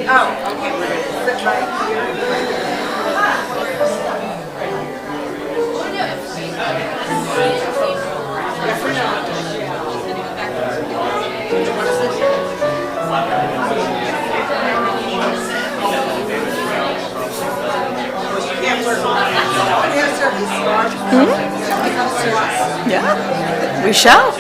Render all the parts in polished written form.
Oh, okay, we're gonna sit right here. Yeah, we shall.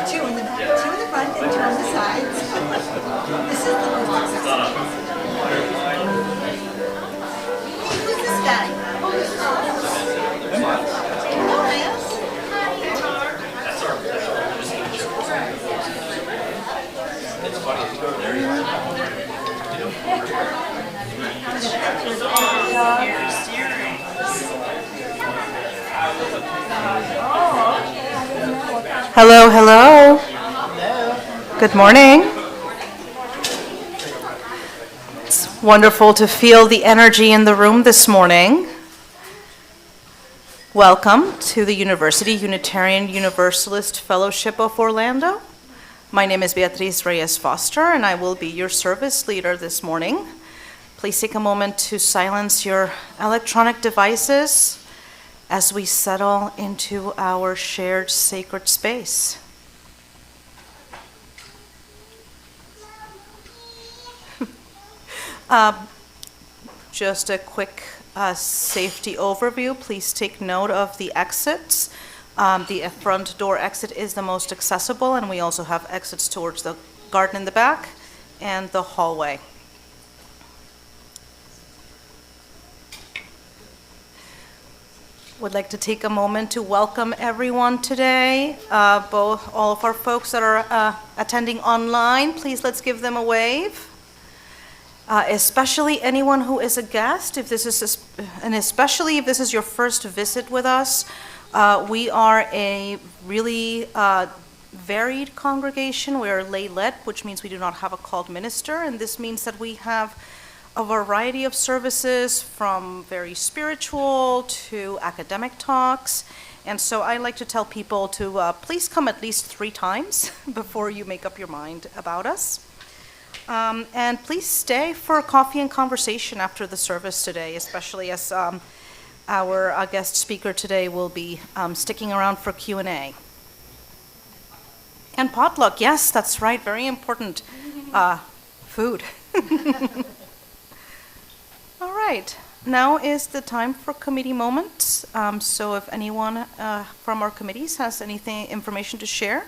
Two in the back, two in the front, and two on the sides. This is the most accessible. Who's this guy? Oh, yes. Hello, hello. Good morning. It's wonderful to feel the energy in the room this morning. Welcome to the University Unitarian Universalist Fellowship of Orlando. My name is Beatriz Reyes Foster, and I will be your service leader this morning. Please take a moment to silence your electronic devices as we settle into our shared sacred space. Just a quick safety overview. Please take note of the exits. The front door exit is the most accessible, and we also have exits towards the garden in the back and the hallway. Would like to take a moment to welcome everyone today, all of our folks that are attending online. Please let's give them a wave. Especially anyone who is a guest, and especially if this is your first visit with us. We are a really varied congregation. We are lay-led, which means we do not have a called minister, and this means that we have a variety of services from very spiritual to academic talks. And so I like to tell people to please come at least 3 times before you make up your mind about us. And please stay for coffee and conversation after the service today, especially as our guest speaker today will be sticking around for Q&A. And potluck, yes, that's right, very important. Food. All right, now is the time for committee moments. So if anyone from our committees has information to share,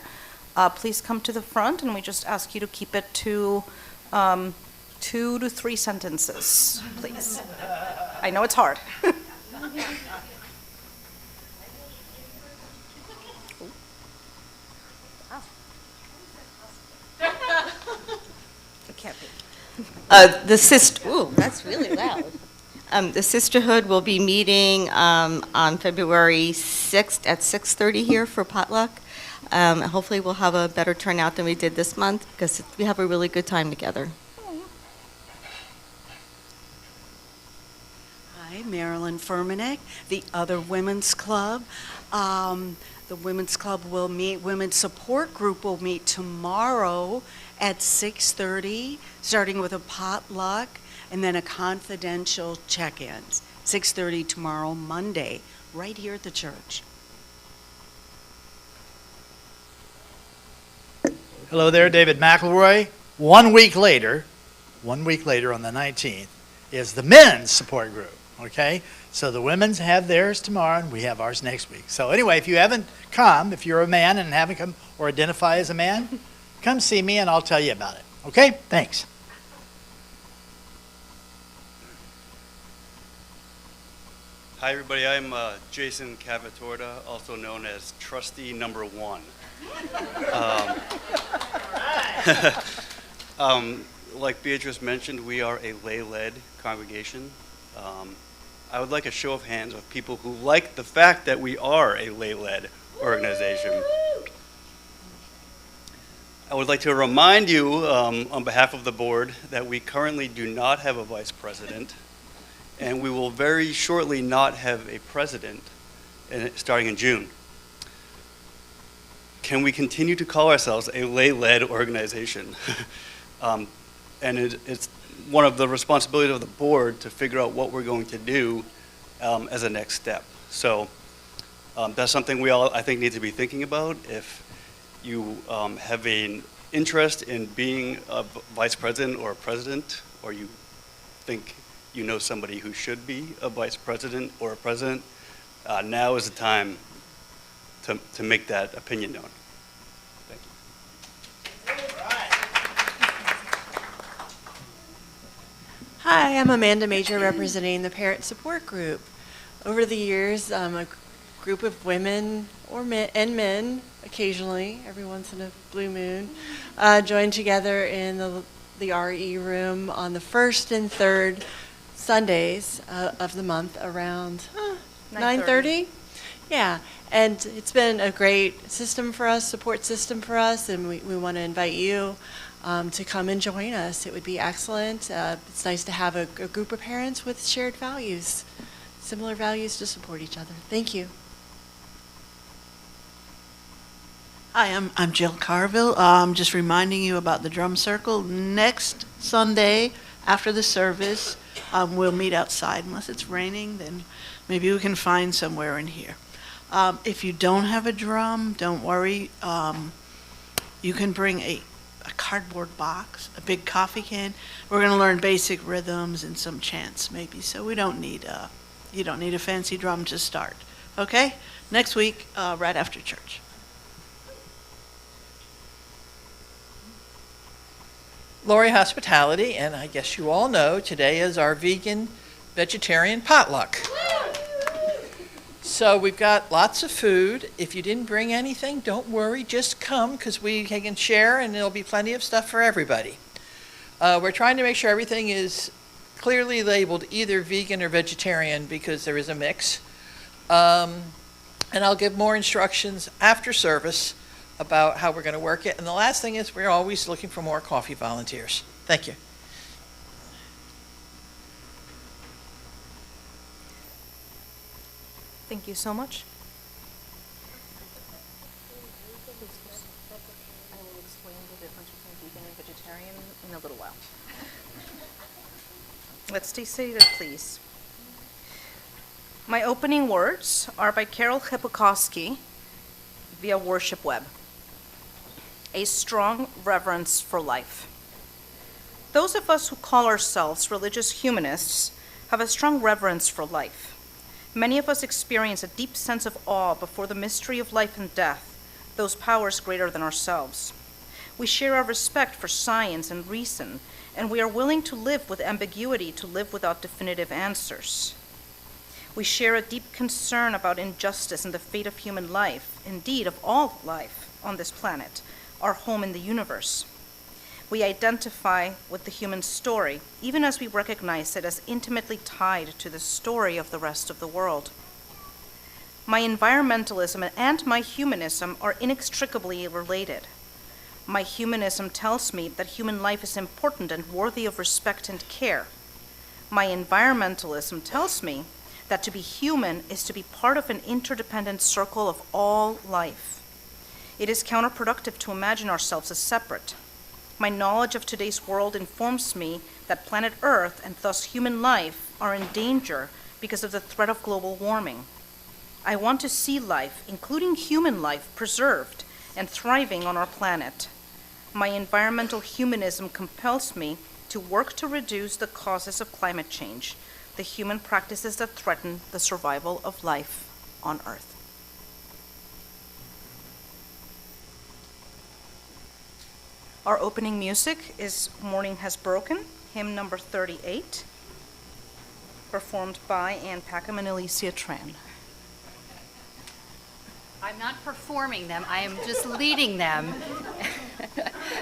please come to the front, and we just ask you to keep it to 2 to 3 sentences, please. I know it's hard. It can't be. Ooh, that's really loud. The Sisterhood will be meeting on February 6th at 6:30 here for potluck. Hopefully we'll have a better turnout than we did this month because we have a really good time together. Hi, Marilyn Furmanek, the Other Women's Club. The Women's Club will meet, Women's Support Group will meet tomorrow at 6:30, starting with a potluck and then a confidential check-in. 6:30 tomorrow, Monday, right here at the church. Hello there, David McElroy. 1 week later on the 19th, is the men's support group, okay? So the women's have theirs tomorrow, and we have ours next week. So anyway, if you haven't come, if you're a man and haven't come or identify as a man, come see me and I'll tell you about it, okay? Thanks. Hi, everybody. I'm Jason Cavatorta, also known as Trustee Number One. Like Beatrice mentioned, we are a lay-led congregation. I would like a show of hands of people who like the fact that we are a lay-led organization. I would like to remind you, on behalf of the board, that we currently do not have a vice president, and we will very shortly not have a president starting in June. Can we continue to call ourselves a lay-led organization? And it's one of the responsibilities of the board to figure out what we're going to do as a next step. So that's something we all, I think, need to be thinking about. If you have an interest in being a vice president or a president, or you think you know somebody who should be a vice president or a president, now is the time to make that opinion known. Thank you. Hi, I'm Amanda Major representing the Parent Support Group. Over the years, a group of women and men, occasionally, every once in a blue moon, joined together in the RE room on the first and third Sundays of the month around 9:30. Yeah, and it's been a great system for us, support system for us, and we want to invite you to come and join us. It would be excellent. It's nice to have a group of parents with shared values, similar values to support each other. Thank you. Hi, I'm Jill Carville. I'm just reminding you about the drum circle. Next Sunday after the service, we'll meet outside. Unless it's raining, then maybe we can find somewhere in here. If you don't have a drum, don't worry. You can bring a cardboard box, a big coffee can. We're going to learn basic rhythms and some chants maybe. So we don't need you don't need a fancy drum to start. Okay? Next week, right after church. Lori Hospitality, and I guess you all know, today is our vegan vegetarian potluck. So we've got lots of food. If you didn't bring anything, don't worry, just come because we can share and there'll be plenty of stuff for everybody. We're trying to make sure everything is clearly labeled either vegan or vegetarian because there is a mix. And I'll give more instructions after service about how we're going to work it. And the last thing is we're always looking for more coffee volunteers. Thank you. Thank you so much. I will explain the difference between vegan and vegetarian in a little while. Let's stay seated, please. My opening words are by Carol Hipokowski via Worship Web. A strong reverence for life. Those of us who call ourselves religious humanists have a strong reverence for life. Many of us experience a deep sense of awe before the mystery of life and death, those powers greater than ourselves. We share our respect for science and reason, and we are willing to live with ambiguity, to live without definitive answers. We share a deep concern about injustice and the fate of human life, indeed of all life on this planet, our home in the universe. We identify with the human story, even as we recognize it as intimately tied to the story of the rest of the world. My environmentalism and my humanism are inextricably related. My humanism tells me that human life is important and worthy of respect and care. My environmentalism tells me that to be human is to be part of an interdependent circle of all life. It is counterproductive to imagine ourselves as separate. My knowledge of today's world informs me that planet Earth and thus human life are in danger because of the threat of global warming. I want to see life, including human life, preserved and thriving on our planet. my environmental humanism compels me to work to reduce the causes of climate change, the human practices that threaten the survival of life on Earth. Our opening music is Morning Has Broken, hymn number 38, performed by Ann Packham and Alicia Tran. I'm not performing them, I am just leading them.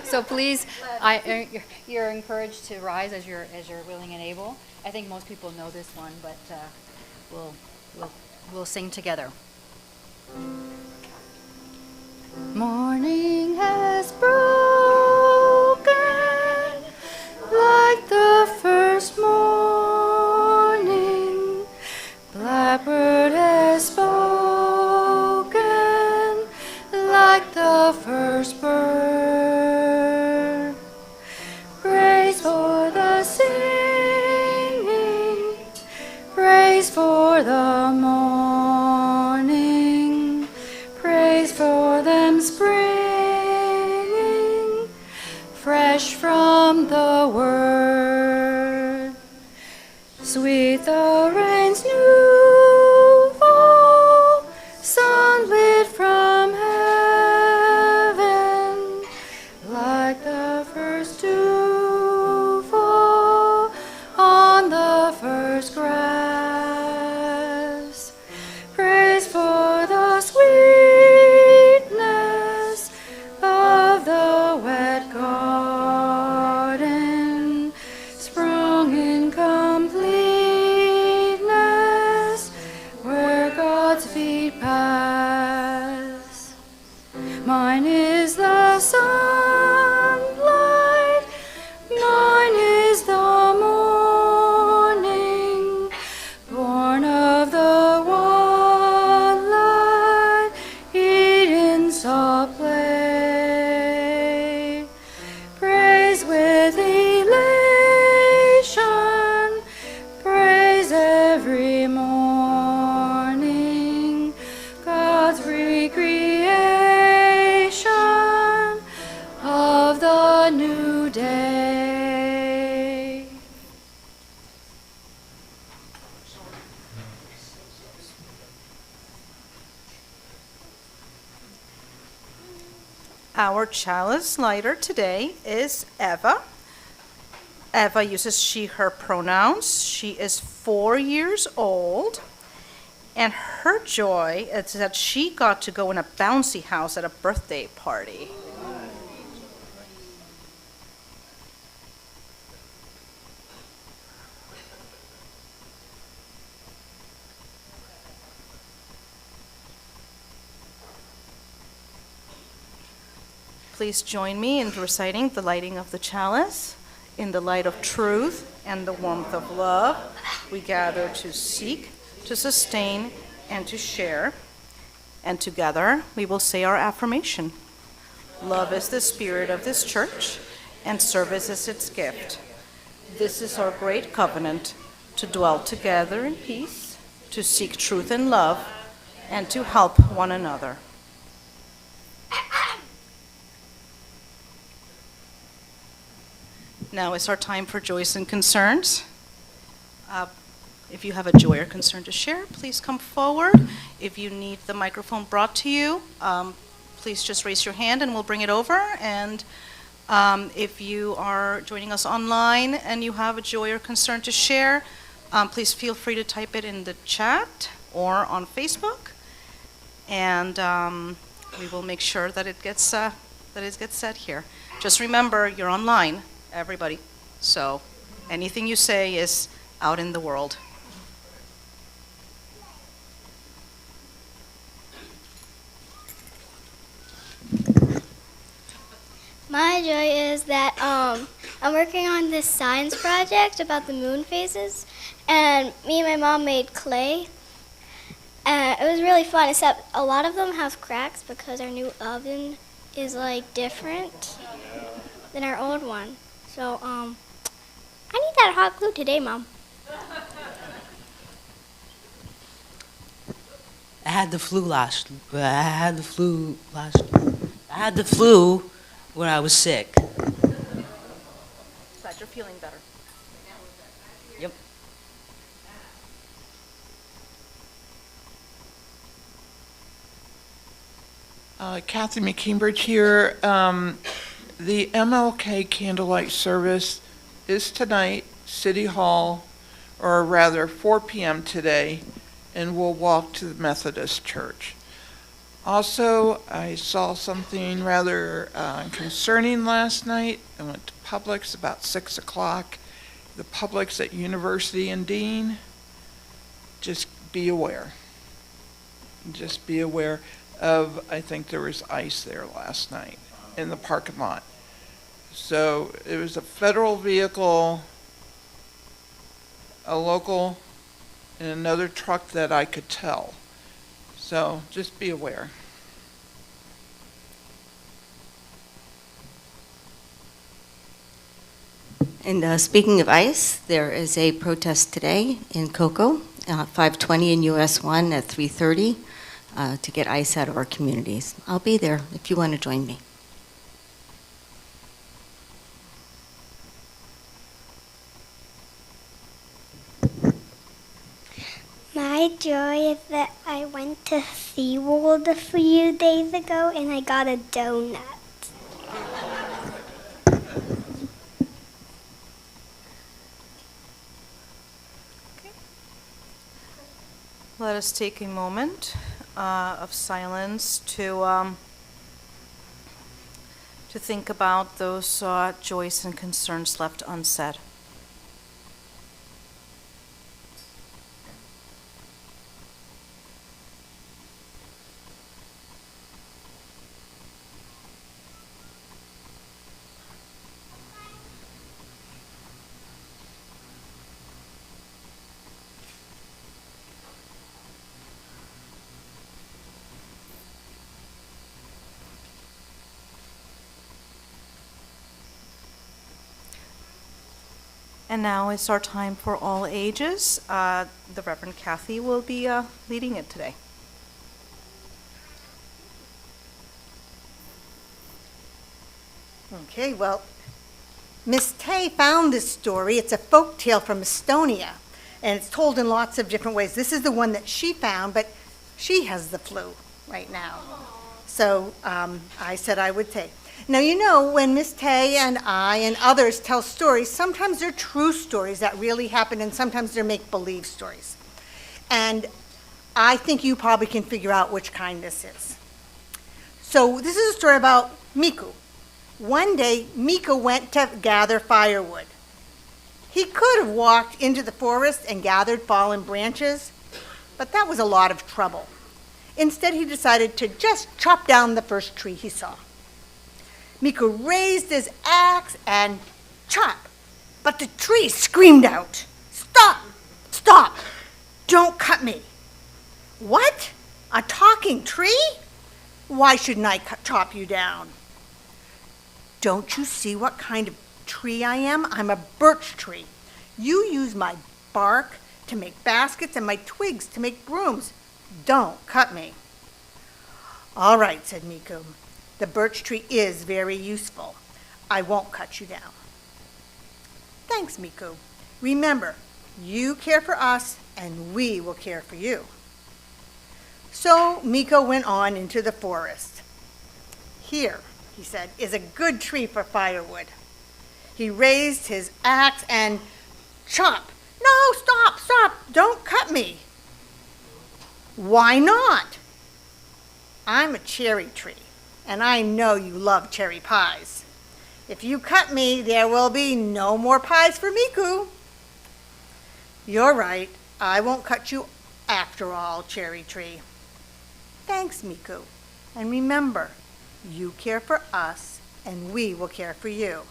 So please, you're encouraged to rise as you're willing and able. I think most people know this one, but we'll sing together. Morning has broken like the first morning. Blackbird has spoken like the first bird. Praise for the singing, praise for the morning, praise for them springing fresh from the word. Sweet the rain's new fall, sunlit from heaven, like the first dew fall on the first grass. Praise for the sweetness of the wet garden, sprung in completeness where God's feet pass. Mine is the sunlight, mine is the morning, born of the one light Eden saw play. Praise with elation, praise every morning, God's recreation of the new day. Our chalice lighter today is Eva. Eva uses she, her pronouns. She is 4 years old, and her joy is that she got to go in a bouncy house at a birthday party. Please join me in reciting the lighting of the chalice. In the light of truth and the warmth of love, we gather to seek, to sustain, and to share. And together, we will say our affirmation. Love is the spirit of this church, and service is its gift. This is our great covenant, to dwell together in peace, to seek truth and love, and to help one another. Now is our time for joys and concerns. If you have a joy or concern to share, please come forward. If you need the microphone brought to you, please just raise your hand and we'll bring it over. And if you are joining us online and you have a joy or concern to share, please feel free to type it in the chat or on Facebook. And we will make sure that it gets said here. Just remember, you're online, everybody. So anything you say is out in the world. My joy is that I'm working on this science project about the moon phases, and me and my mom made clay. And it was really fun, except a lot of them have cracks because our new oven is like different than our old one. So I need that hot glue today, Mom. I had the flu when I was sick. Glad you're feeling better. Yep. Kathy McKeambridge here. The MLK candlelight service is tonight, City Hall, or rather 4 p.m. today, and we'll walk to the Methodist Church. Also, I saw something rather concerning last night. I went to Publix about 6 o'clock. The Publix at University and Dean, just be aware. Just be aware of, I think there was ice there last night in the parking lot. So it was a federal vehicle, a local, and another truck that I could tell. So just be aware. And speaking of ice, there is a protest today in Cocoa, 520 in US 1 at 3:30 to get ice out of our communities. I'll be there if you want to join me. My joy is that I went to SeaWorld a few days ago and I got a donut. Let us take a moment of silence to think about those joys and concerns left unsaid. And now it's our time for all ages. The Reverend Kathy will be leading it today. Okay, well, Miss Tay found this story. It's a folk tale from Estonia, and it's told in lots of different ways. This is the one that she found, but she has the flu right now. So I said I would say. Now, you know, when Miss Tay and I and others tell stories, sometimes they're true stories that really happened, and sometimes they're make-believe stories. And I think you probably can figure out which kind this is. So this is a story about Miku. One day, Miku went to gather firewood. He could have walked into the forest and gathered fallen branches, but that was a lot of trouble. Instead, he decided to just chop down the first tree he saw. Miku raised his axe and chop, but the tree screamed out, "Stop! Stop! Don't cut me!" "What? A talking tree? Why shouldn't I chop you down?" "Don't you see what kind of tree I am? I'm a birch tree. You use my bark to make baskets and my twigs to make brooms. Don't cut me." "All right," said Miku. "The birch tree is very useful. I won't cut you down." "Thanks, Miku. Remember, you care for us and we will care for you." So Miku went on into the forest. "Here," he said, "is a good tree for firewood." He raised his axe and chop. "No, stop, stop, don't cut me." "Why not?" "I'm a cherry tree, and I know you love cherry pies. If you cut me, there will be no more pies for Miku." "You're right, I won't cut you after all, cherry tree." "Thanks, Miku, and remember, you care for us, and we will care for you."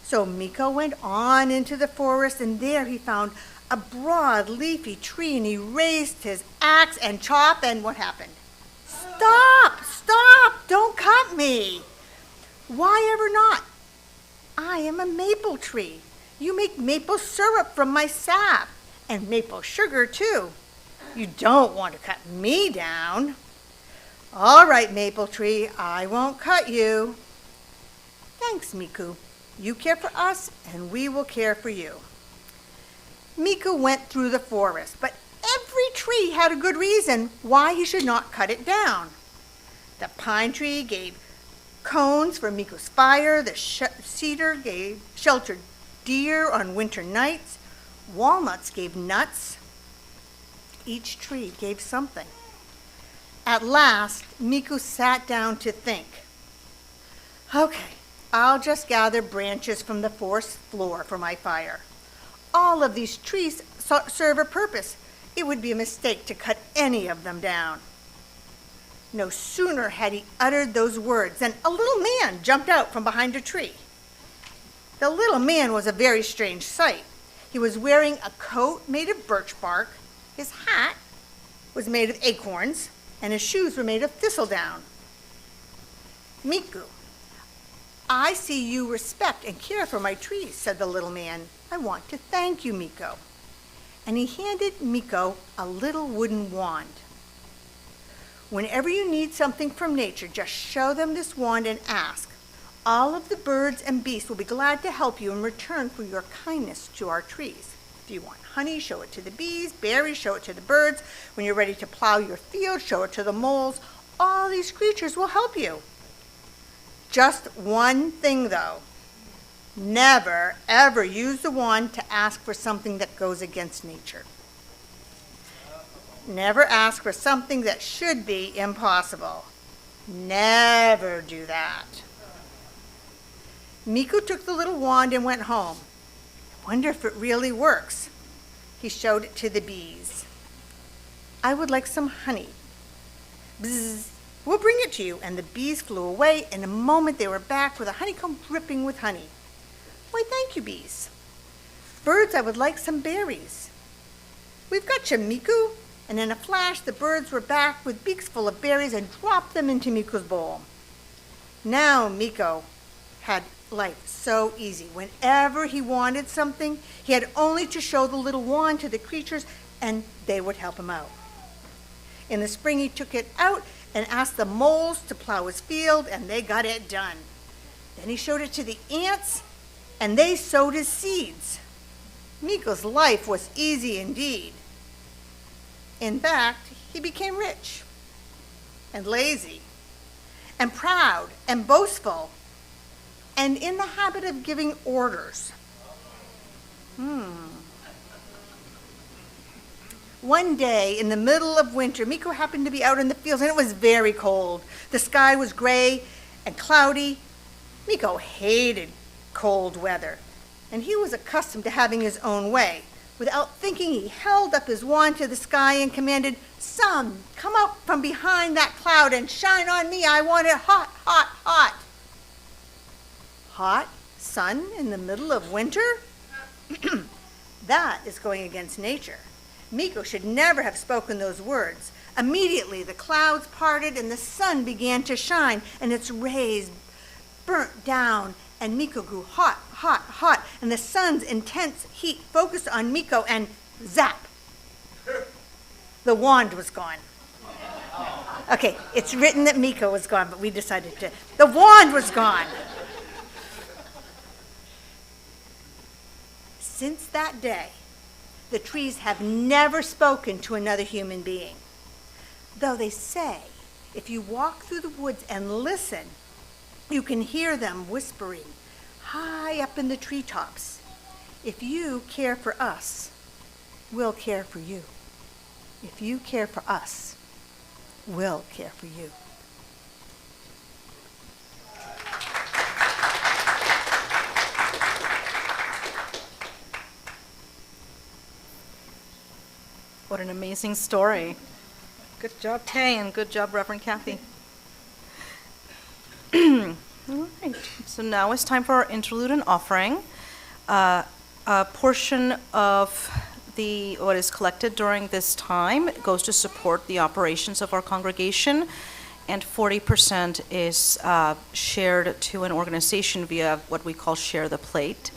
So Miku went on into the forest, and there he found a broad, leafy tree, and he raised his axe and chopped, and what happened? "Stop! Stop! Don't cut me!" "Why ever not? I am a maple tree. You make maple syrup from my sap, and maple sugar too. You don't want to cut me down." "All right, maple tree, I won't cut you." Thanks, Miku. You care for us, and we will care for you. Miku went through the forest, but every tree had a good reason why he should not cut it down. The pine tree gave cones for Miku's fire, the cedar gave sheltered deer on winter nights, walnuts gave nuts. Each tree gave something. At last, Miku sat down to think. Okay, I'll just gather branches from the forest floor for my fire. All of these trees serve a purpose. It would be a mistake to cut any of them down. No sooner had he uttered those words than a little man jumped out from behind a tree. The little man was a very strange sight. He was wearing a coat made of birch bark, his hat was made of acorns, and his shoes were made of thistledown. Miku, I see you respect and care for my trees, said the little man. I want to thank you, Miko. And he handed Miko a little wooden wand. Whenever you need something from nature, just show them this wand and ask. All of the birds and beasts will be glad to help you in return for your kindness to our trees. If you want honey, show it to the bees. Berries, show it to the birds. When you're ready to plow your field, show it to the moles. All these creatures will help you. Just one thing, though. Never, ever use the wand to ask for something that goes against nature. Never ask for something that should be impossible. Never do that. Miku took the little wand and went home. I wonder if it really works. He showed it to the bees. I would like some honey. Bzzz. We'll bring it to you. And the bees flew away. In a moment they were back with a honeycomb dripping with honey. Why, thank you, bees. Birds, I would like some berries. We've got you, Miku. And in a flash, the birds were back with beaks full of berries and dropped them into Miku's bowl. Now Miko had life so easy. Whenever he wanted something, he had only to show the little wand to the creatures and they would help him out. In the spring, he took it out and asked the moles to plow his field, and they got it done. Then he showed it to the ants, and they sowed his seeds. Miko's life was easy indeed. In fact, he became rich and lazy and proud and boastful and in the habit of giving orders. One day in the middle of winter, Miko happened to be out in the fields and it was very cold. The sky was gray and cloudy. Miko hated cold weather and he was accustomed to having his own way. Without thinking, he held up his wand to the sky and commanded, "Sun, come out from behind that cloud and shine on me. I want it hot, hot, hot." Hot sun in the middle of winter? That is going against nature. Miko should never have spoken those words. Immediately, the clouds parted and the sun began to shine, and its rays burnt down, and Miko grew hot, hot, hot, and the sun's intense heat focused on Miko, and zap! The wand was gone. Okay, it's written that Miko was gone, but we decided to. The wand was gone. Since that day, the trees have never spoken to another human being. Though they say, if you walk through the woods and listen, you can hear them whispering high up in the treetops. If you care for us, we'll care for you. If you care for us, we'll care for you. What an amazing story. Good job, Tay, and good job, Reverend Kathy. All right, so now it's time for our interlude and offering. A portion of what is collected during this time goes to support the operations of our congregation, and 40% is shared to an organization via what we call Share the Plate.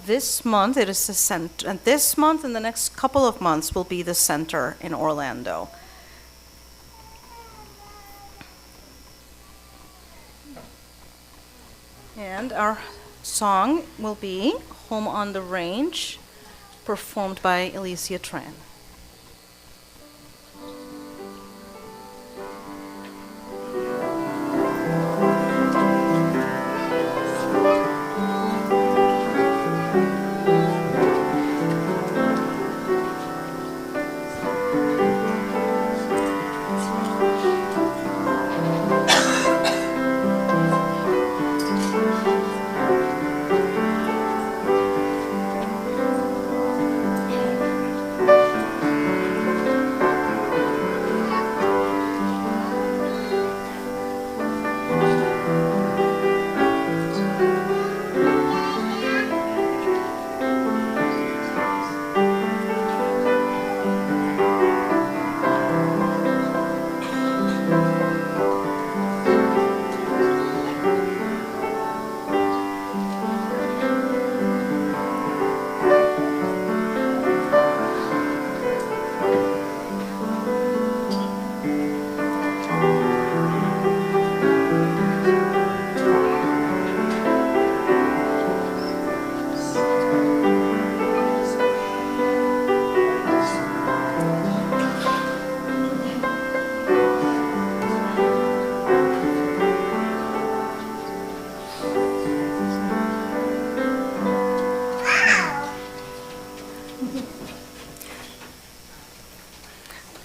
This month it is the center, and this month and the next couple of months will be the center in Orlando. And our song will be Home on the Range, performed by Alicia Tran.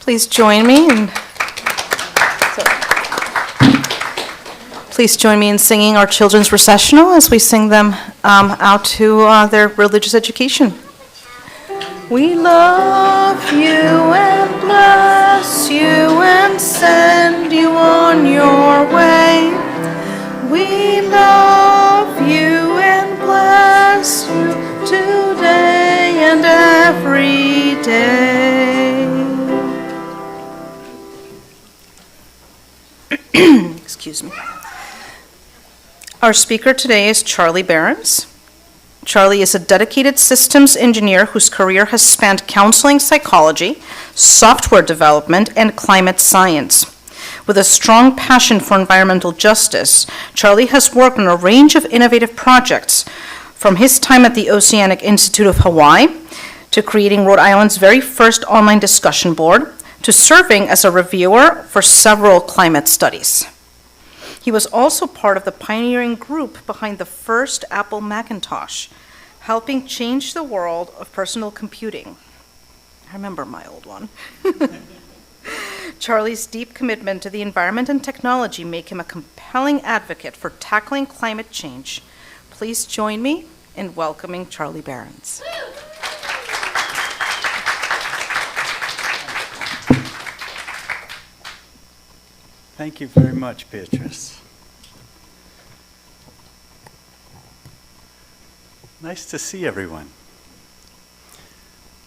Please join me in singing our children's recessional as we sing them out to their religious education. We love you and bless you and send you on your way. We love you and bless you today and every day. Excuse me. Our speaker today is Charlie Behrens. Charlie is a dedicated systems engineer whose career has spanned counseling psychology, software development, and climate science. With a strong passion for environmental justice, Charlie has worked on a range of innovative projects, from his time at the Oceanic Institute of Hawaii to creating Rhode Island's very first online discussion board, to serving as a reviewer for several climate studies. He was also part of the pioneering group behind the first Apple Macintosh, helping change the world of personal computing. I remember my old one. Charlie's deep commitment to the environment and technology make him a compelling advocate for tackling climate change. Please join me in welcoming Charlie Behrens. Thank you very much, Beatrice. Nice to see everyone.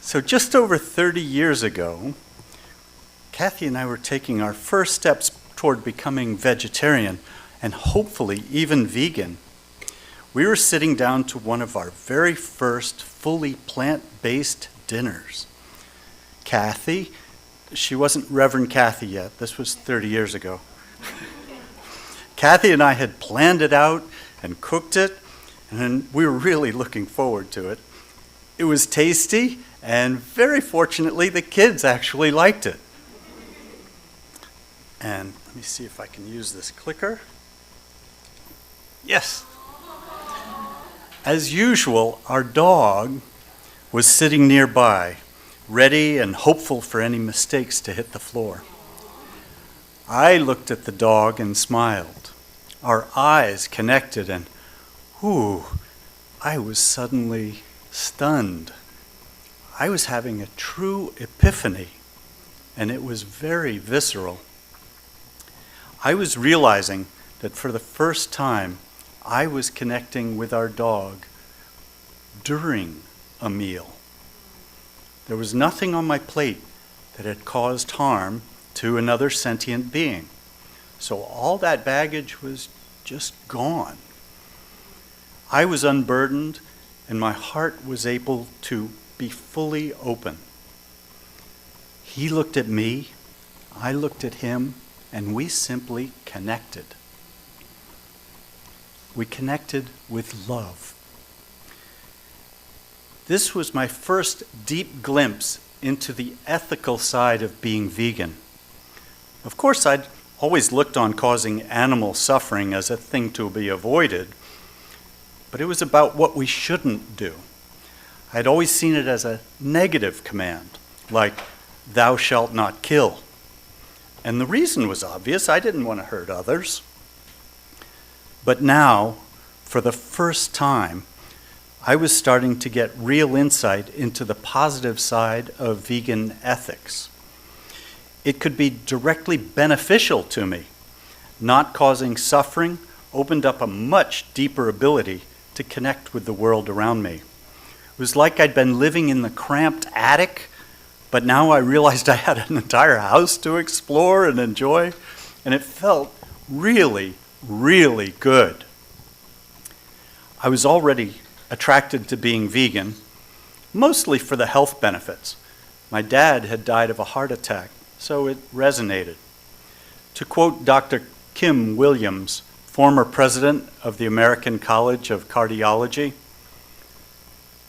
So just over 30 years ago, Kathy and I were taking our first steps toward becoming vegetarian and hopefully even vegan. We were sitting down to one of our very first fully plant-based dinners. Kathy, she wasn't Reverend Kathy yet, this was 30 years ago. Kathy and I had planned it out and cooked it, and we were really looking forward to it. It was tasty, and very fortunately, the kids actually liked it. And let me see if I can use this clicker. Yes. As usual, our dog was sitting nearby, ready and hopeful for any mistakes to hit the floor. I looked at the dog and smiled. Our eyes connected, and I was suddenly stunned. I was having a true epiphany, and it was very visceral. I was realizing that for the first time, I was connecting with our dog during a meal. There was nothing on my plate that had caused harm to another sentient being. So all that baggage was just gone. I was unburdened, and my heart was able to be fully open. He looked at me, I looked at him, and we simply connected. We connected with love. This was my first deep glimpse into the ethical side of being vegan. Of course, I'd always looked on causing animal suffering as a thing to be avoided, but it was about what we shouldn't do. I'd always seen it as a negative command, like, thou shalt not kill. And the reason was obvious. I didn't want to hurt others. But now, for the first time, I was starting to get real insight into the positive side of vegan ethics. It could be directly beneficial to me. Not causing suffering opened up a much deeper ability to connect with the world around me. It was like I'd been living in the cramped attic, but now I realized I had an entire house to explore and enjoy, and it felt really, really good. I was already attracted to being vegan, mostly for the health benefits. My dad had died of a heart attack, so it resonated. To quote Dr. Kim Williams, former president of the American College of Cardiology,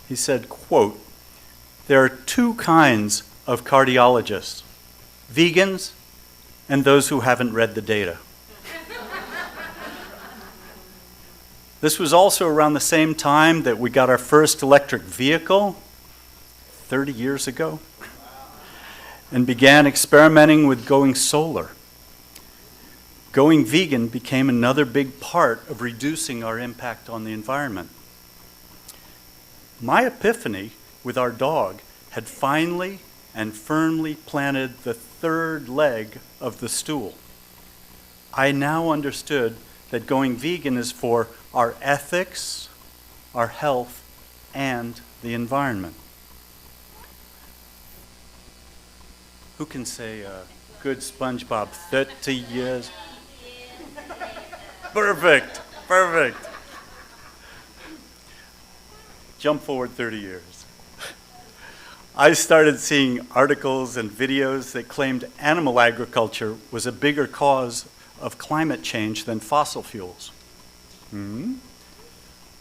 he said, quote, "There are two kinds of cardiologists, vegans and those who haven't read the data." This was also around the same time that we got our first electric vehicle, 30 years ago, and began experimenting with going solar. Going vegan became another big part of reducing our impact on the environment. My epiphany with our dog had finally and firmly planted the third leg of the stool. I now understood that going vegan is for our ethics, our health, and the environment. Who can say good SpongeBob, 30 years? Perfect, perfect. Jump forward 30 years. I started seeing articles and videos that claimed animal agriculture was a bigger cause of climate change than fossil fuels.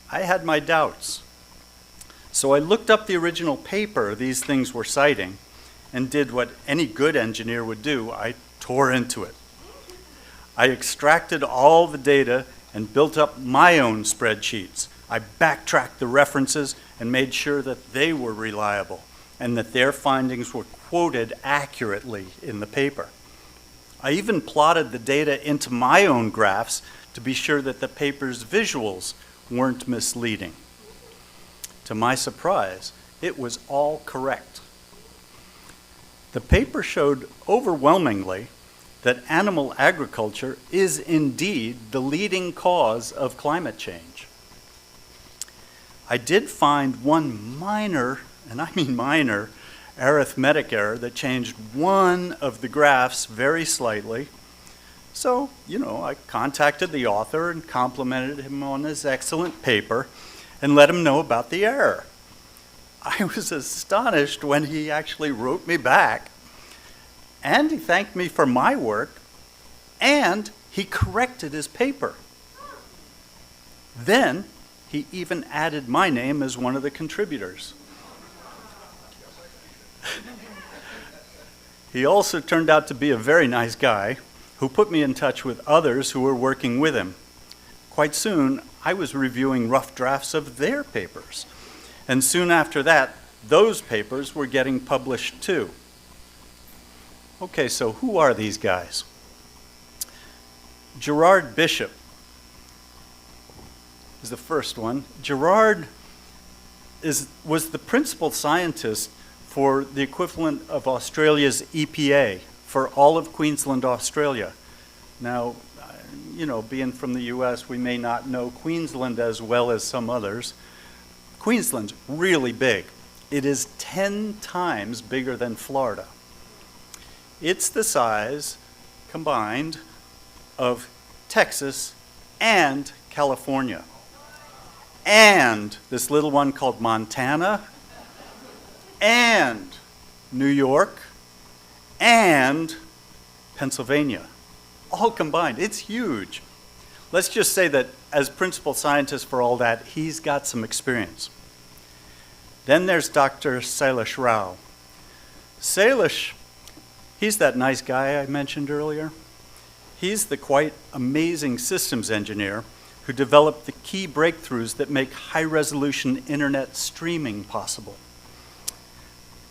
I had my doubts. So I looked up the original paper these things were citing and did what any good engineer would do. I tore into it. I extracted all the data and built up my own spreadsheets. I backtracked the references and made sure that they were reliable and that their findings were quoted accurately in the paper. I even plotted the data into my own graphs to be sure that the paper's visuals weren't misleading. To my surprise, it was all correct. The paper showed overwhelmingly that animal agriculture is indeed the leading cause of climate change. I did find one minor, and I mean minor, arithmetic error that changed one of the graphs very slightly. So, I contacted the author and complimented him on his excellent paper and let him know about the error. I was astonished when he actually wrote me back, and he thanked me for my work, and he corrected his paper. Then he even added my name as one of the contributors. He also turned out to be a very nice guy who put me in touch with others who were working with him. Quite soon, I was reviewing rough drafts of their papers. And soon after that, those papers were getting published too. Okay, so who are these guys? Gerard Bishop is the first one. Gerard was the principal scientist for the equivalent of Australia's EPA for all of Queensland, Australia. Now, being from the US, we may not know Queensland as well as some others. Queensland's really big. It is 10 times bigger than Florida. It's the size, combined, of Texas and California. And this little one called Montana, and New York, and Pennsylvania, all combined. It's huge. let's just say that as principal scientist for all that, he's got some experience. Then there's Dr. Sailesh Rao. Sailesh, he's that nice guy I mentioned earlier. He's the quite amazing systems engineer who developed the key breakthroughs that make high-resolution internet streaming possible.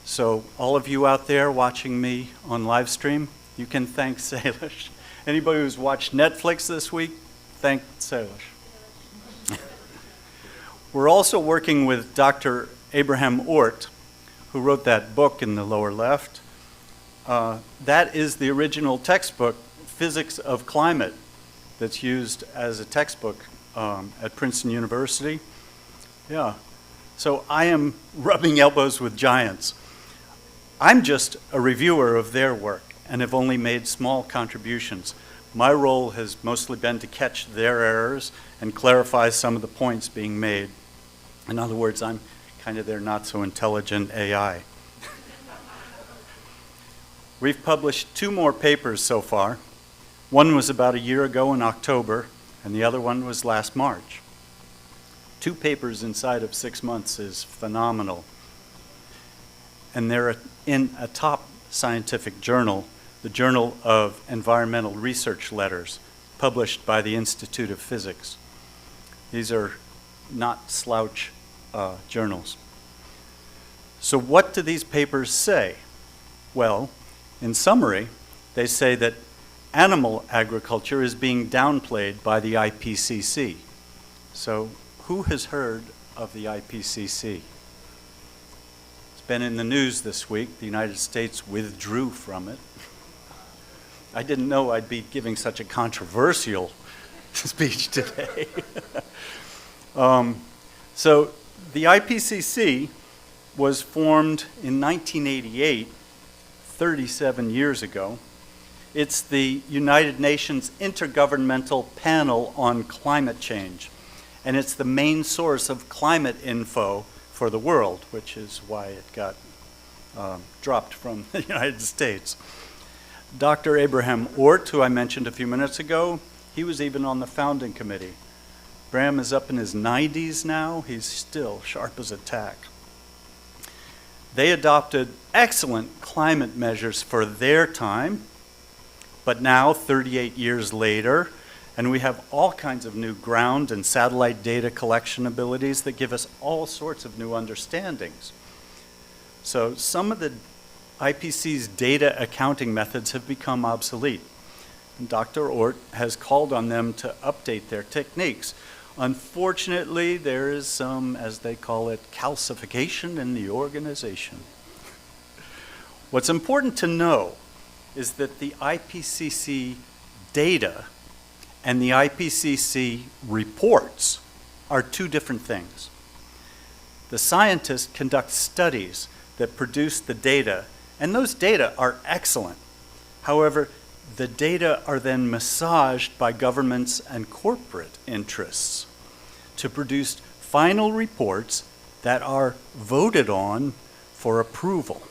So all of you out there watching me on live stream, you can thank Sailesh. Anybody who's watched Netflix this week, thank Sailesh. We're also working with Dr. Abraham Ort, who wrote that book in the lower left. That is the original textbook, Physics of Climate, that's used as a textbook at Princeton University. Yeah, so I am rubbing elbows with giants. I'm just a reviewer of their work and have only made small contributions. My role has mostly been to catch their errors and clarify some of the points being made. In other words, I'm kind of their not-so-intelligent AI. We've published 2 more papers so far. One was about a year ago in October, and the other one was last March. 2 papers inside of 6 months is phenomenal. And they're in a top scientific journal, the Journal of Environmental Research Letters, published by the Institute of Physics. These are not slouch journals. So what do these papers say? Well, in summary, they say that animal agriculture is being downplayed by the IPCC. So who has heard of the IPCC? It's been in the news this week. The United States withdrew from it. I didn't know I'd be giving such a controversial speech today. So the IPCC was formed in 1988, 37 years ago. It's the United Nations Intergovernmental Panel on Climate Change, and it's the main source of climate info for the world, which is why it got dropped from the United States. Dr. Abraham Ort, who I mentioned a few minutes ago, he was even on the founding committee. Bram is up in his 90s now. He's still sharp as a tack. They adopted excellent climate measures for their time, but now, 38 years later, and we have all kinds of new ground and satellite data collection abilities that give us all sorts of new understandings. So some of the IPCC's data accounting methods have become obsolete. And Dr. Ort has called on them to update their techniques. Unfortunately, there is some, as they call it, calcification in the organization. What's important to know is that the IPCC data and the IPCC reports are 2 different things. The scientists conduct studies that produce the data, and those data are excellent. However, the data are then massaged by governments and corporate interests to produce final reports that are voted on for approval.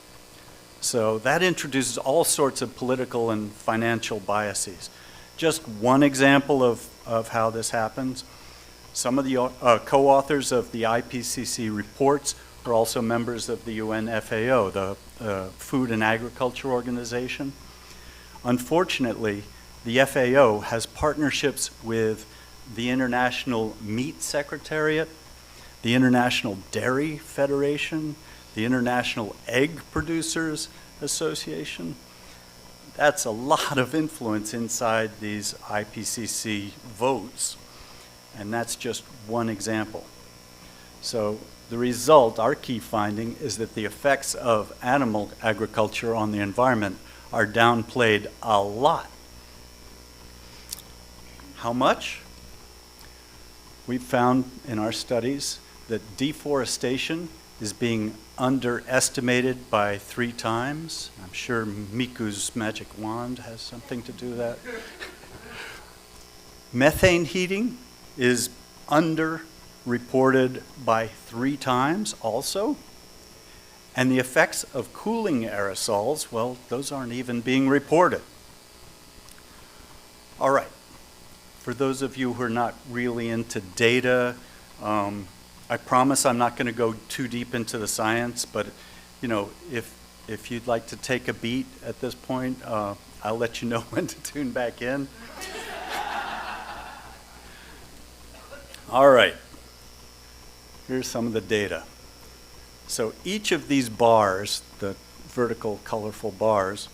So that introduces all sorts of political and financial biases. Just one example of how this happens. Some of the co-authors of the IPCC reports are also members of the UN FAO, the Food and Agriculture Organization. Unfortunately, the FAO has partnerships with the International Meat Secretariat, the International Dairy Federation, the International Egg Producers Association. That's a lot of influence inside these IPCC votes, and that's just one example. So the result, our key finding, is that the effects of animal agriculture on the environment are downplayed a lot. How much? We've found in our studies that deforestation is being underestimated by 3 times. I'm sure Miku's magic wand has something to do with that. Methane heating is underreported by 3 times also. And the effects of cooling aerosols, well, those aren't even being reported. All right. For those of you who are not really into data, I promise I'm not going to go too deep into the science, but you know, if you'd like to take a beat at this point, I'll let you know when to tune back in. All right, here's some of the data. So each of these bars, the vertical colorful bars,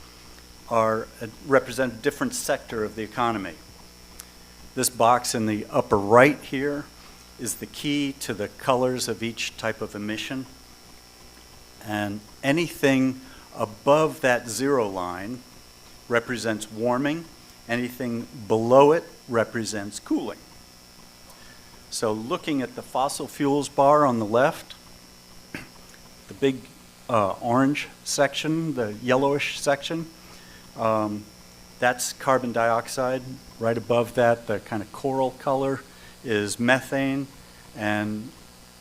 represent a different sector of the economy. This box in the upper right here is the key to the colors of each type of emission. And anything above that 0 line represents warming. Anything below it represents cooling. So looking at the fossil fuels bar on the left, the big orange section, the yellowish section, that's carbon dioxide. Right above that, the kind of coral color is methane, and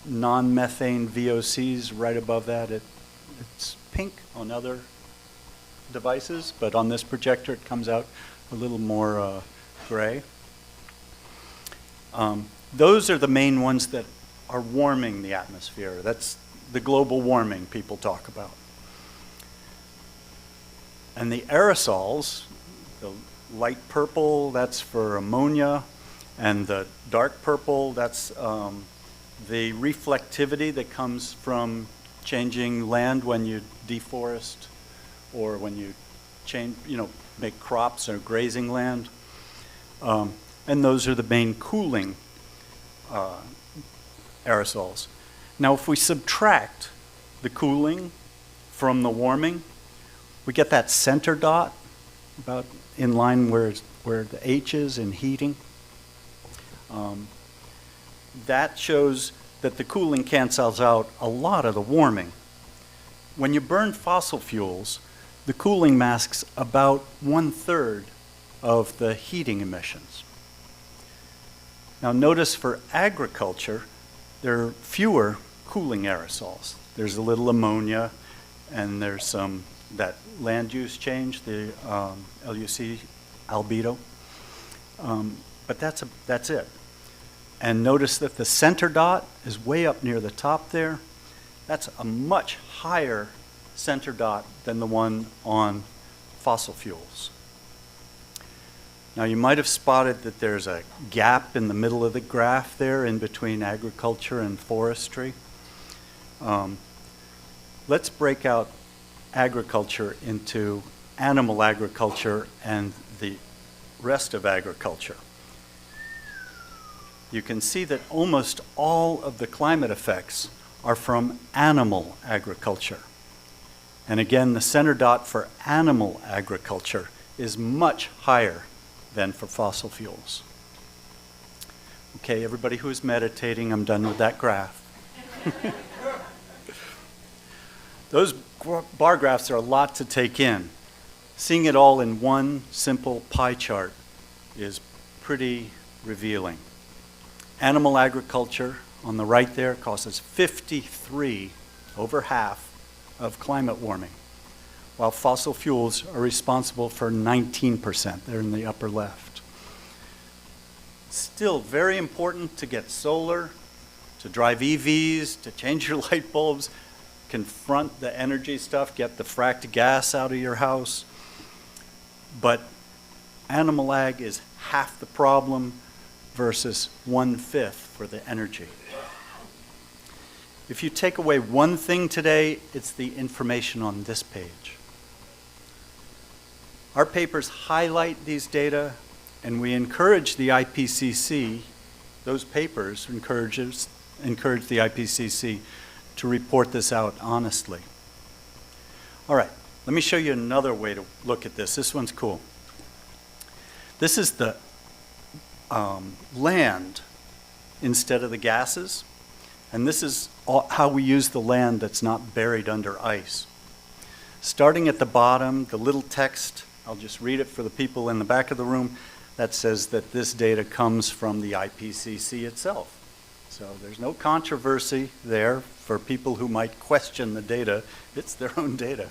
non-methane VOCs right above that. It's pink on other devices, but on this projector it comes out a little more gray. Those are the main ones that are warming the atmosphere. That's the global warming people talk about. And the aerosols, the light purple, that's for ammonia, and the dark purple, that's the reflectivity that comes from changing land when you deforest or when you change, make crops or grazing land. And those are the main cooling aerosols. Now, if we subtract the cooling from the warming, we get that center dot about in line where the H is in heating. That shows that the cooling cancels out a lot of the warming. When you burn fossil fuels, the cooling masks about 1/3 of the heating emissions. Now notice for agriculture, there are fewer cooling aerosols. There's a little ammonia, and there's some that land use change, the LUC albedo. But that's it. And notice that the center dot is way up near the top there. That's a much higher center dot than the one on fossil fuels. Now you might have spotted that there's a gap in the middle of the graph there in between agriculture and forestry. Let's break out agriculture into animal agriculture and the rest of agriculture. You can see that almost all of the climate effects are from animal agriculture. And again, the center dot for animal agriculture is much higher than for fossil fuels. Okay, everybody who's meditating, I'm done with that graph. Those bar graphs are a lot to take in. Seeing it all in one simple pie chart is pretty revealing. Animal agriculture on the right there causes 53, over half, of climate warming, while fossil fuels are responsible for 19%. They're in the upper left. Still very important to get solar, to drive EVs, to change your light bulbs, confront the energy stuff, get the fracked gas out of your house. But animal ag is half the problem versus 1/5 for the energy. If you take away one thing today, it's the information on this page. Our papers highlight these data, and we encourage the IPCC, those papers encourage the IPCC to report this out honestly. All right, let me show you another way to look at this. This one's cool. This is the land instead of the gases, and this is how we use the land that's not buried under ice. Starting at the bottom, the little text, I'll just read it for the people in the back of the room, that says that this data comes from the IPCC itself. So there's no controversy there for people who might question the data. It's their own data.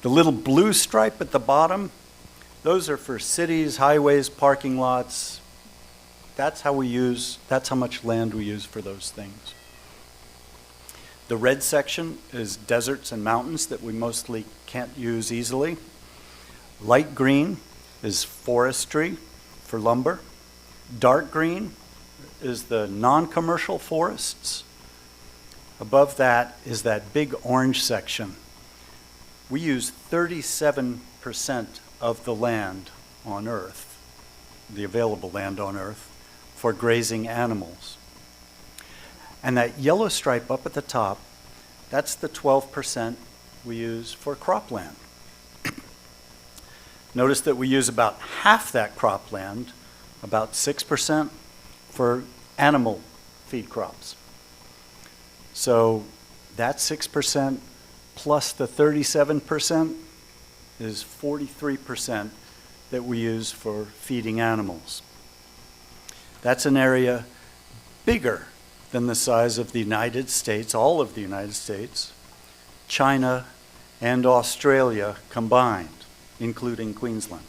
The little blue stripe at the bottom, Those are for cities, highways, parking lots. That's how much land we use for those things. The red section is deserts and mountains that we mostly can't use easily. Light green is forestry for lumber. Dark green is the non-commercial forests. Above that is that big orange section. We use 37% of the land on Earth, the available land on Earth, for grazing animals. And that yellow stripe up at the top, that's the 12% we use for cropland. Notice that we use about half that cropland, about 6%, for animal feed crops. So that 6% plus the 37% is 43% that we use for feeding animals. That's an area bigger than the size of the United States, all of the United States, China, and Australia combined, including Queensland.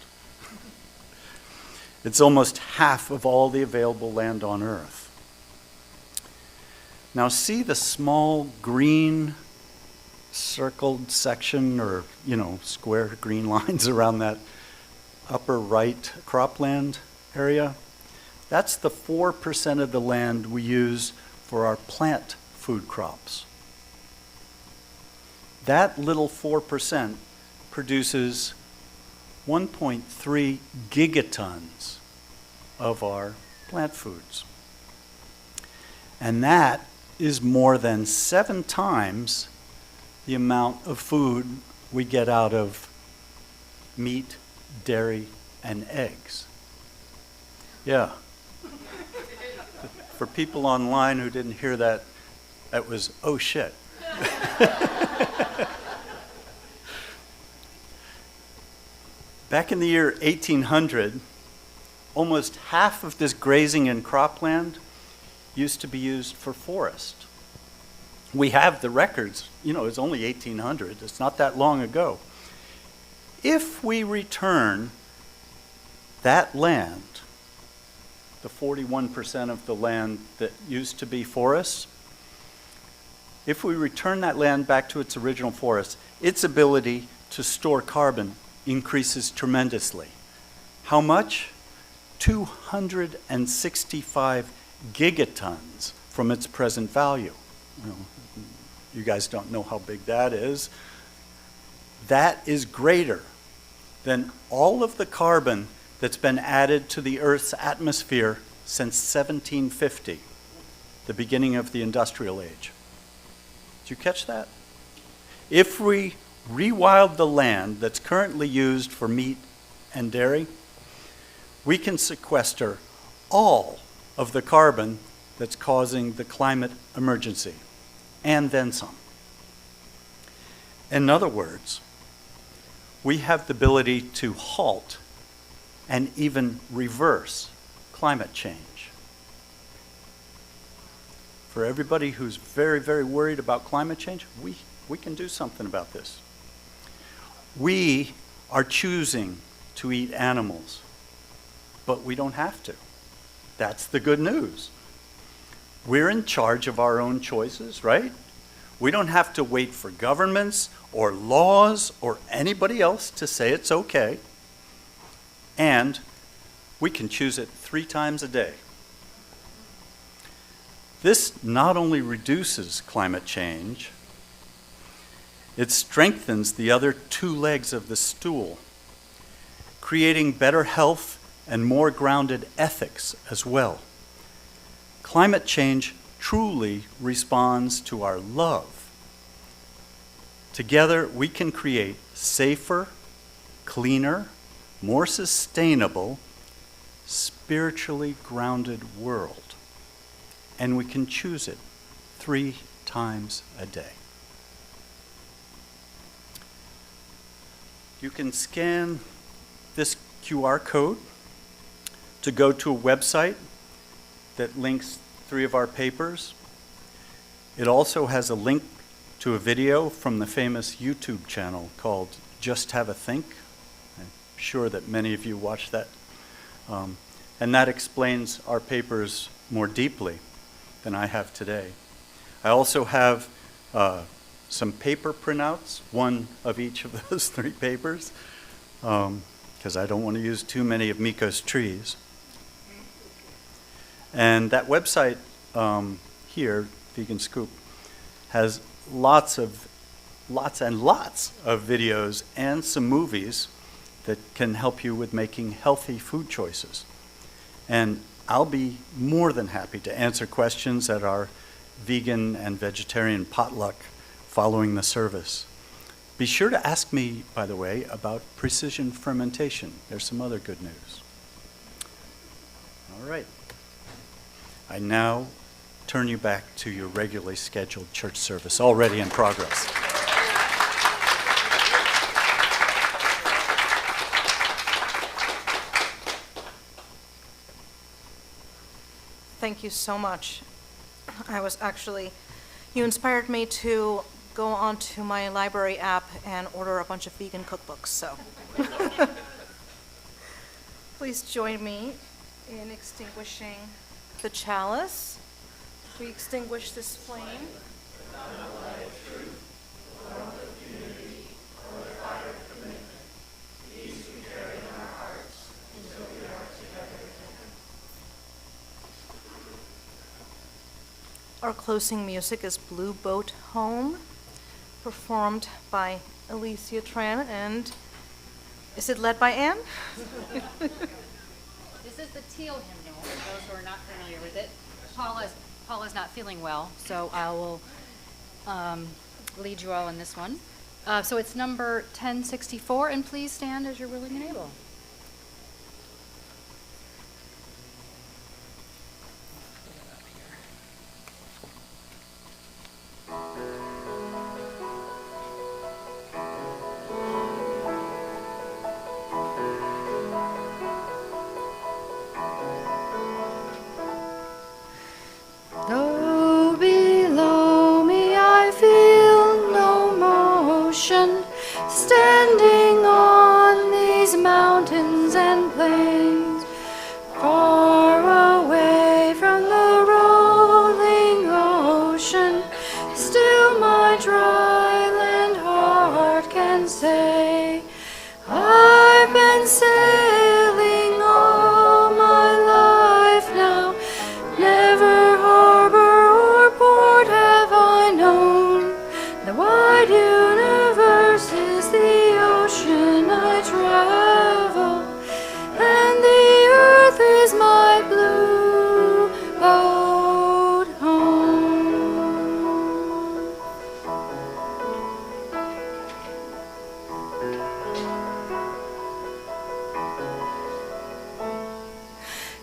It's almost half of all the available land on Earth. Now see the small green circled section, or, square green lines around that upper right cropland area? That's the 4% of the land we use for our plant food crops. That little 4% produces 1.3 gigatons of our plant foods. And that is more than 7 times the amount of food we get out of meat, dairy, and eggs. Yeah. For people online who didn't hear that, that was, oh shit. Back in the year 1800, almost half of this grazing and cropland used to be used for forest. We have the records. It's only 1800. It's not that long ago. If we return that land, the 41% of the land that used to be forests, if we return that land back to its original forest, its ability to store carbon increases tremendously. How much? 265 gigatons from its present value. You guys don't know how big that is. That is greater than all of the carbon that's been added to the Earth's atmosphere since 1750, the beginning of the industrial age. Did you catch that? If we rewild the land that's currently used for meat and dairy, we can sequester all of the carbon that's causing the climate emergency, and then some. In other words, we have the ability to halt and even reverse climate change. For everybody who's very, very worried about climate change, we can do something about this. We are choosing to eat animals, but we don't have to. That's the good news. We're in charge of our own choices, right? We don't have to wait for governments or laws or anybody else to say it's okay. And we can choose it 3 times a day. This not only reduces climate change, it strengthens the other 2 legs of the stool, creating better health and more grounded ethics as well. Climate change truly responds to our love. Together, we can create safer, cleaner, more sustainable, spiritually grounded world. And we can choose it 3 times a day. You can scan this QR code to go to a website that links 3 of our papers. It also has a link to a video from the famous YouTube channel called Just Have a Think. sure that many of you watched that. And that explains our papers more deeply than I have today. I also have some paper printouts, one of each of those 3 papers, because I don't want to use too many of Miko's trees. And that website here, Vegan Scoop, has lots and lots of videos and some movies that can help you with making healthy food choices. And I'll be more than happy to answer questions at our vegan and vegetarian potluck following the service. Be sure to ask me, by the way, about precision fermentation. There's some other good news. All right. I now turn you back to your regularly scheduled church service, already in progress. Thank you so much. You inspired me to go onto my library app and order a bunch of vegan cookbooks, so. Please join me in extinguishing the chalice. We extinguish this flame. Our closing music is Blue Boat Home, performed by Alicia Tran, and is it led by Anne? This is the teal hymnal, for those who are not familiar with it. Paula's not feeling well, so I will lead you all in this one. So it's number 1064, and please stand as you're willing and able. Though below me I feel no motion, standing on these mountains and plains, far away from the rolling ocean, still my dry land heart can say, I've been sailing all my life now, never harbor or port have I known. The wide universe is the ocean I travel, and the earth is my blue boat home.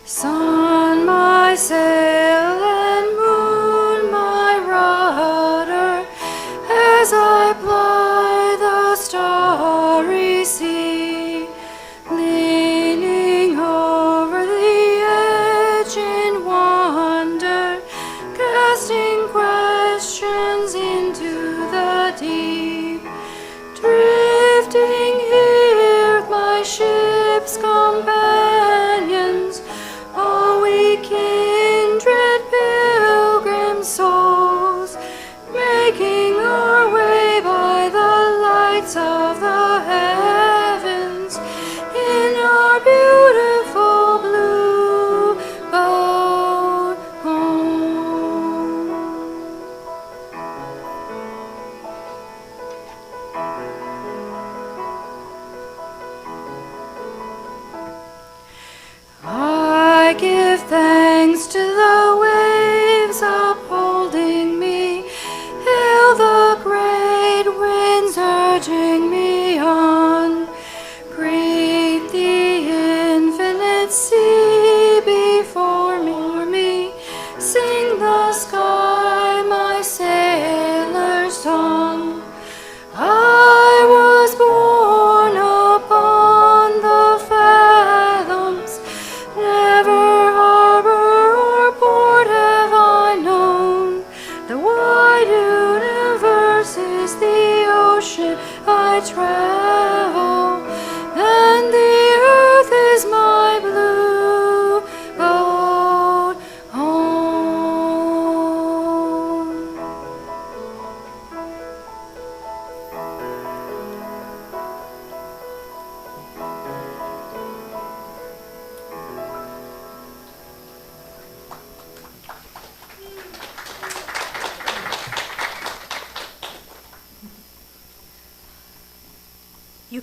Sun, my sail, and moon, my rudder, as I ply the starry sea, leaning over the edge in wonder, casting questions into the deep, drifting here, my ship's companions, all we kindred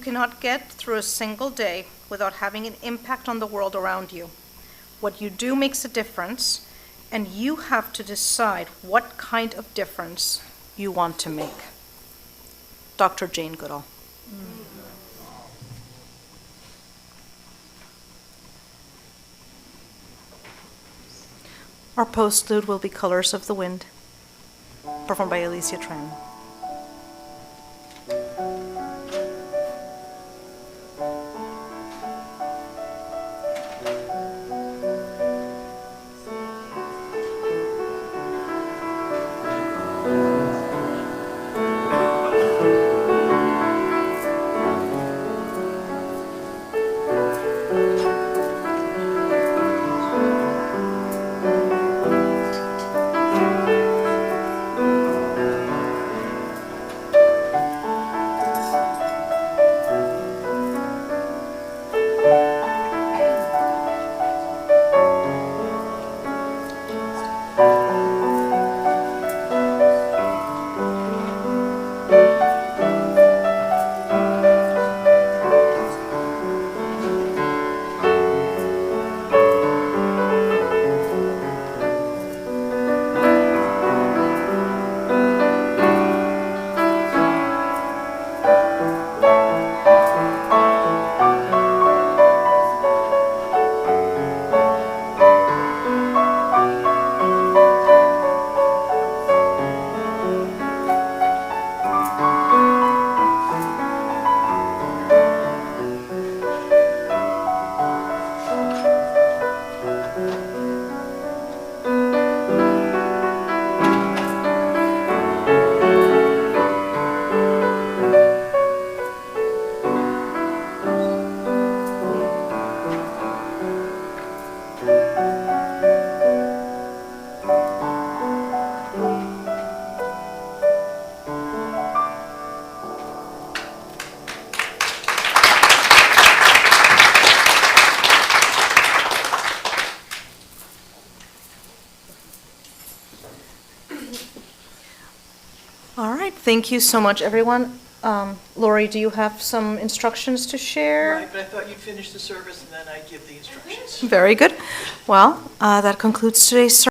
cannot get through a single day without having an impact on the world around you. What you do makes a difference, and you have to decide what kind of difference you want to make. Dr. Jane Goodall. Our postlude will be Colors of the Wind, performed by Alicia Tran. All right, thank you so much, everyone. Lori, do you have some instructions to share? Right, but I thought you'd finish the service and then I'd give the instructions. Very good. Well, that concludes today's service.